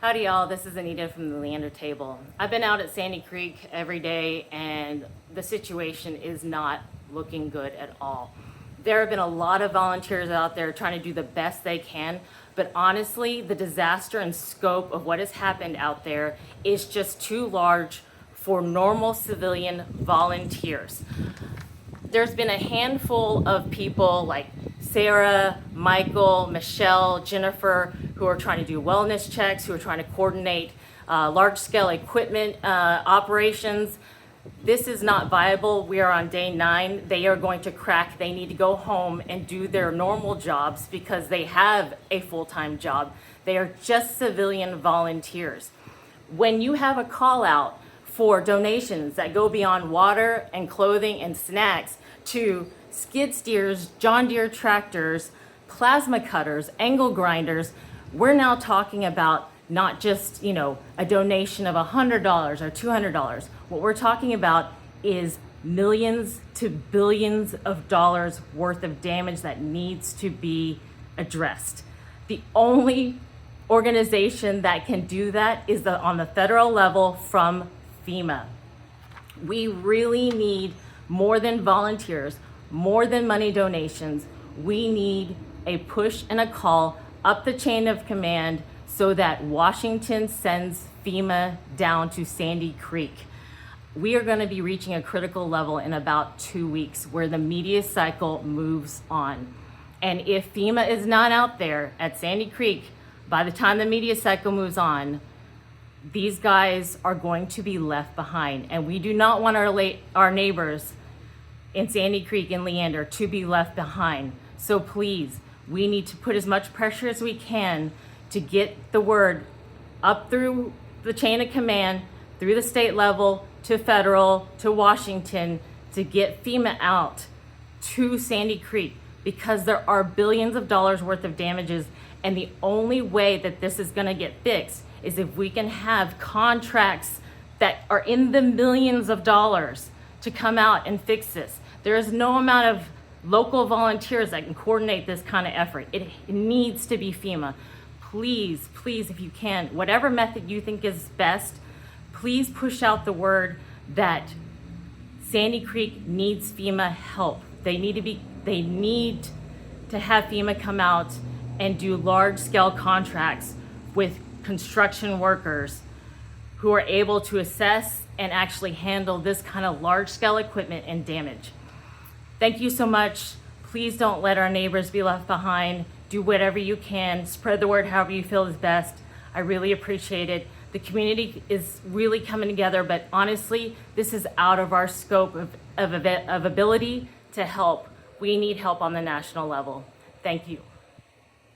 Howdy y'all, this is Anita from the Leander table. I've been out at Sandy Creek every day and the situation is not looking good at all. There have been a lot of volunteers out there trying to do the best they can, but honestly, the disaster and scope of what has happened out there is just too large for normal civilian volunteers. There's been a handful of people like Sarah, Michael, Michelle, Jennifer, who are trying to do wellness checks, who are trying to coordinate large-scale equipment operations. This is not viable. We are on day 9. They are going to crack. They need to go home and do their normal jobs because they have a full-time job. They are just civilian volunteers. When you have a call out for donations that go beyond water and clothing and snacks to skid steers, John Deere tractors, plasma cutters, angle grinders, we're now talking about not just, a donation of $100 or $200. What we're talking about is millions to billions of dollars worth of damage that needs to be addressed. The only organization that can do that is on the federal level from FEMA. We really need more than volunteers, more than money donations. We need a push and a call up the chain of command so that Washington sends FEMA down to Sandy Creek. We are going to be reaching a critical level in about 2 weeks where the media cycle moves on. And if FEMA is not out there at Sandy Creek by the time the media cycle moves on, these guys are going to be left behind. And we do not want our neighbors in Sandy Creek and Leander to be left behind. So please, we need to put as much pressure as we can to get the word up through the chain of command, through the state level, to federal, to Washington, to get FEMA out to Sandy Creek, because there are billions of dollars worth of damages, and the only way that this is gonna get fixed is if we can have contracts that are in the millions of dollars to come out and fix this. There is no amount of local volunteers that can coordinate this kind of effort. It needs to be FEMA. Please, please, if you can, whatever method you think is best, please push out the word that Sandy Creek needs FEMA help. They need to have FEMA come out and do large-scale contracts with construction workers who are able to assess and actually handle this kind of large-scale equipment and damage. Thank you so much. Please don't let our neighbors be left behind. Do whatever you can. Spread the word however you feel is best. I really appreciate it. The community is really coming together, but honestly, this is out of our scope of ability to help. We need help on the national level. Thank you.